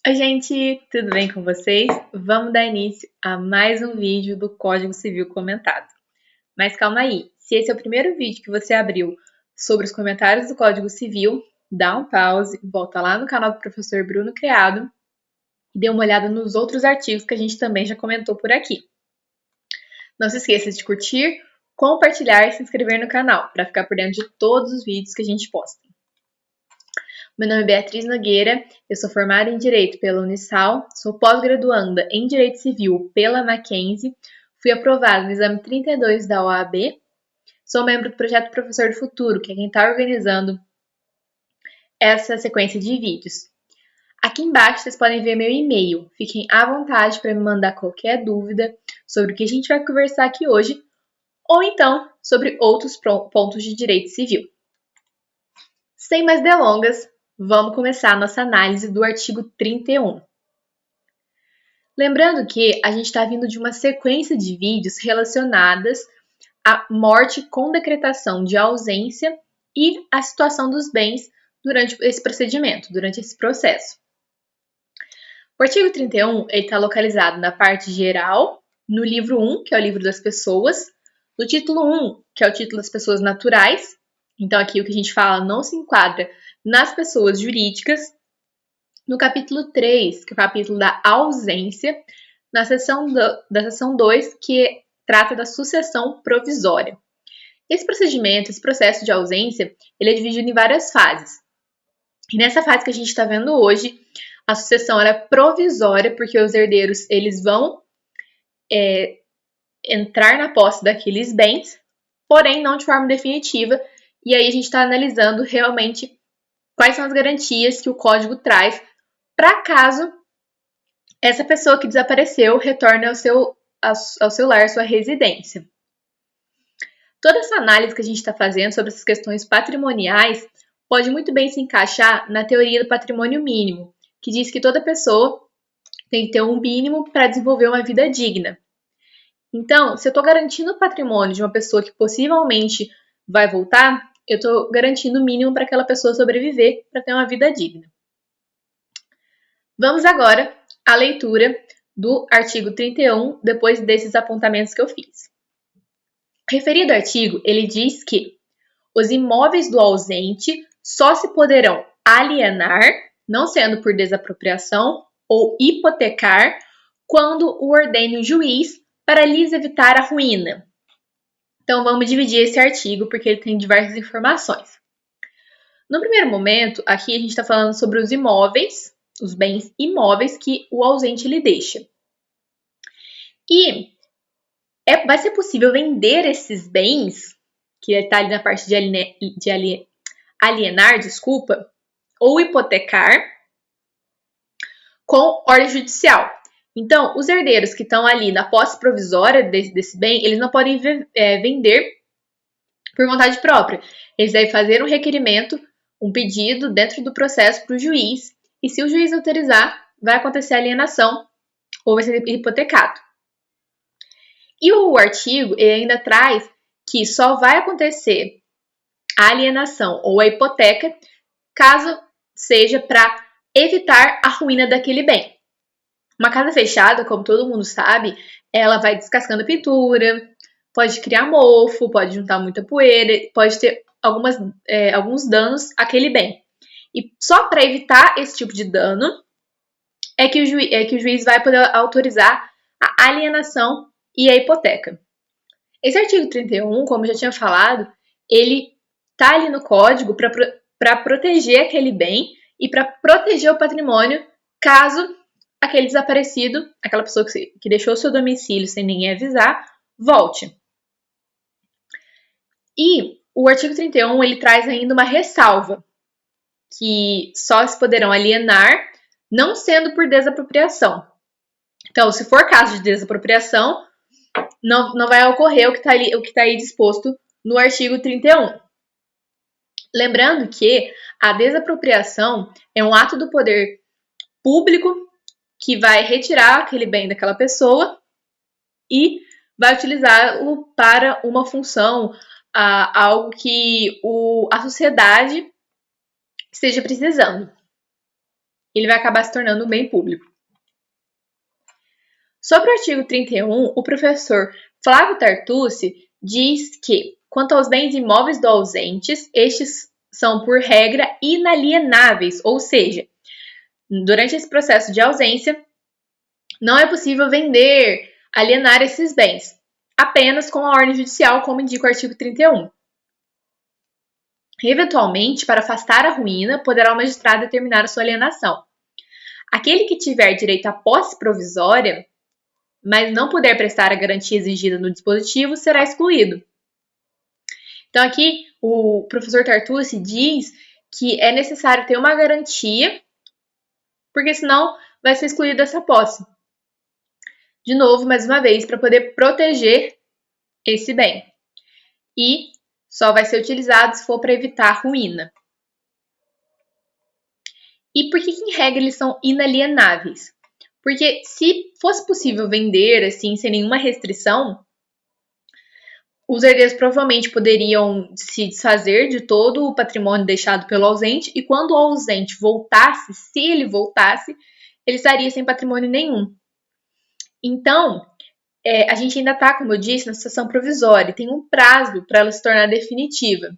Oi, gente, tudo bem com vocês? Vamos dar início a mais um vídeo do Código Civil comentado. Mas calma aí, se esse é o primeiro vídeo que você abriu sobre os comentários do Código Civil, dá um pause, volta lá no canal do professor Bruno Criado e dê uma olhada nos outros artigos que a gente também já comentou por aqui. Não se esqueça de curtir, compartilhar e se inscrever no canal para ficar por dentro de todos os vídeos que a gente posta. Meu nome é Beatriz Nogueira, eu sou formada em Direito pela Unisal, sou pós-graduanda em Direito Civil pela Mackenzie, fui aprovada no exame 32 da OAB, sou membro do projeto Professor do Futuro, que é quem está organizando essa sequência de vídeos. Aqui embaixo vocês podem ver meu e-mail, fiquem à vontade para me mandar qualquer dúvida sobre o que a gente vai conversar aqui hoje, ou então sobre outros pontos de direito civil. Sem mais delongas, vamos começar a nossa análise do artigo 31. Lembrando que a gente está vindo de uma sequência de vídeos relacionadas à morte com decretação de ausência e à situação dos bens durante esse procedimento, durante esse processo. O artigo 31 está localizado na parte geral, no livro 1, que é o livro das pessoas, no título 1, que é o título das pessoas naturais. Então, aqui o que a gente fala não se enquadra nas pessoas jurídicas. No capítulo 3, que é o capítulo da ausência, da seção 2, que trata da sucessão provisória. Esse procedimento, esse processo de ausência, ele é dividido em várias fases. E nessa fase que a gente está vendo hoje, a sucessão é provisória, porque os herdeiros eles vão entrar na posse daqueles bens, porém não de forma definitiva. E aí a gente está analisando realmente quais são as garantias que o código traz para caso essa pessoa que desapareceu retorne ao seu lar, sua residência. Toda essa análise que a gente está fazendo sobre essas questões patrimoniais pode muito bem se encaixar na teoria do patrimônio mínimo, que diz que toda pessoa tem que ter um mínimo para desenvolver uma vida digna. Então, se eu estou garantindo o patrimônio de uma pessoa que possivelmente vai voltar, eu estou garantindo o mínimo para aquela pessoa sobreviver, para ter uma vida digna. Vamos agora à leitura do artigo 31, depois desses apontamentos que eu fiz. Referido artigo, ele diz que os imóveis do ausente só se poderão alienar, não sendo por desapropriação, ou hipotecar, quando o ordene o juiz para lhes evitar a ruína. Então, vamos dividir esse artigo, porque ele tem diversas informações. No primeiro momento, aqui a gente está falando sobre os imóveis, os bens imóveis que o ausente lhe deixa. E vai ser possível vender esses bens, que está ali na parte de alienar, ou hipotecar, com ordem judicial. Então, os herdeiros que estão ali na posse provisória desse bem, eles não podem vender por vontade própria. Eles devem fazer um requerimento, um pedido dentro do processo para o juiz, e se o juiz autorizar, vai acontecer a alienação ou vai ser hipotecado. E o artigo ele ainda traz que só vai acontecer a alienação ou a hipoteca caso seja para evitar a ruína daquele bem. Uma casa fechada, como todo mundo sabe, ela vai descascando pintura, pode criar mofo, pode juntar muita poeira, pode ter alguns danos àquele bem. E só para evitar esse tipo de dano é que o juiz vai poder autorizar a alienação e a hipoteca. Esse artigo 31, como eu já tinha falado, ele está ali no código para proteger aquele bem e para proteger o patrimônio caso aquele desaparecido, aquela pessoa que deixou o seu domicílio sem ninguém avisar, volte. E o artigo 31 ele traz ainda uma ressalva, que só se poderão alienar não sendo por desapropriação. Então, se for caso de desapropriação, não vai ocorrer o que está aí disposto no artigo 31. Lembrando que a desapropriação é um ato do poder público que vai retirar aquele bem daquela pessoa e vai utilizá-lo para uma função, algo que a sociedade esteja precisando. ele vai acabar se tornando um bem público. Sobre o artigo 31, o professor Flávio Tartucci diz que, quanto aos bens imóveis do ausentes, estes são, por regra, inalienáveis, ou seja, durante esse processo de ausência, não é possível vender, alienar esses bens, apenas com a ordem judicial, como indica o artigo 31. Eventualmente, para afastar a ruína, poderá o magistrado determinar a sua alienação. Aquele que tiver direito à posse provisória, mas não puder prestar a garantia exigida no dispositivo, será excluído. Então, aqui, o professor Tartucci diz que é necessário ter uma garantia, porque senão vai ser excluído dessa posse. De novo, mais uma vez, para poder proteger esse bem. E só vai ser utilizado se for para evitar ruína. E por que, em regra, eles são inalienáveis? Porque se fosse possível vender assim, sem nenhuma restrição, os herdeiros provavelmente poderiam se desfazer de todo o patrimônio deixado pelo ausente, e quando o ausente voltasse, se ele voltasse, ele estaria sem patrimônio nenhum. Então, a gente ainda está, como eu disse, na situação provisória, e tem um prazo para ela se tornar definitiva.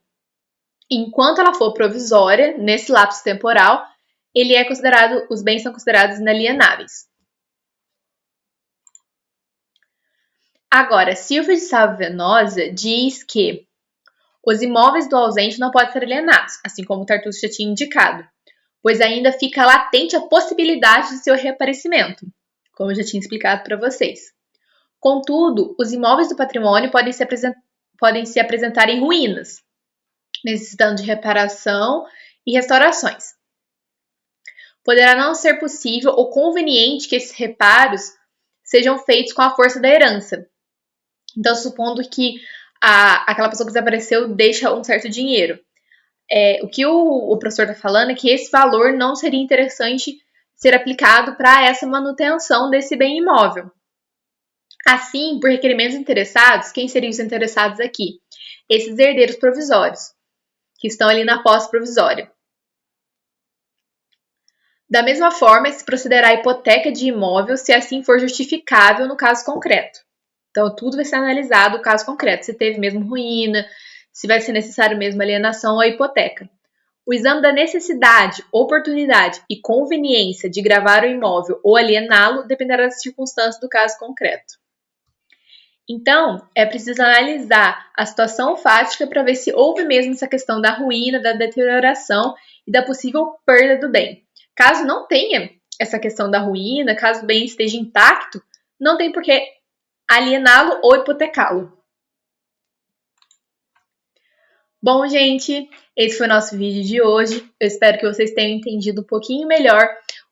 Enquanto ela for provisória, nesse lapso temporal, os bens são considerados inalienáveis. Agora, Silva de Sá Venosa diz que os imóveis do ausente não podem ser alienados, assim como o Tartucci já tinha indicado, pois ainda fica latente a possibilidade de seu reaparecimento, como eu já tinha explicado para vocês. Contudo, os imóveis do patrimônio podem se apresentar em ruínas, necessitando de reparação e restaurações. Poderá não ser possível ou conveniente que esses reparos sejam feitos com a força da herança. Então, supondo que aquela pessoa que desapareceu deixa um certo dinheiro. O que o professor está falando é que esse valor não seria interessante ser aplicado para essa manutenção desse bem imóvel. Assim, por requerimentos interessados, quem seriam os interessados aqui? Esses herdeiros provisórios, que estão ali na posse provisória. Da mesma forma, se procederá à hipoteca de imóvel se assim for justificável no caso concreto. Então, tudo vai ser analisado no caso concreto, se teve mesmo ruína, se vai ser necessário mesmo alienação ou hipoteca. O exame da necessidade, oportunidade e conveniência de gravar o imóvel ou aliená-lo dependerá das circunstâncias do caso concreto. Então, é preciso analisar a situação fática para ver se houve mesmo essa questão da ruína, da deterioração e da possível perda do bem. Caso não tenha essa questão da ruína, caso o bem esteja intacto, não tem por que aliená-lo ou hipotecá-lo. Bom, gente, esse foi o nosso vídeo de hoje. Eu espero que vocês tenham entendido um pouquinho melhor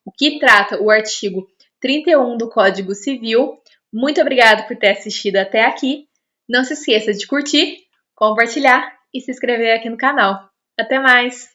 o que trata o artigo 31 do Código Civil. Muito obrigada por ter assistido até aqui. Não se esqueça de curtir, compartilhar e se inscrever aqui no canal. Até mais!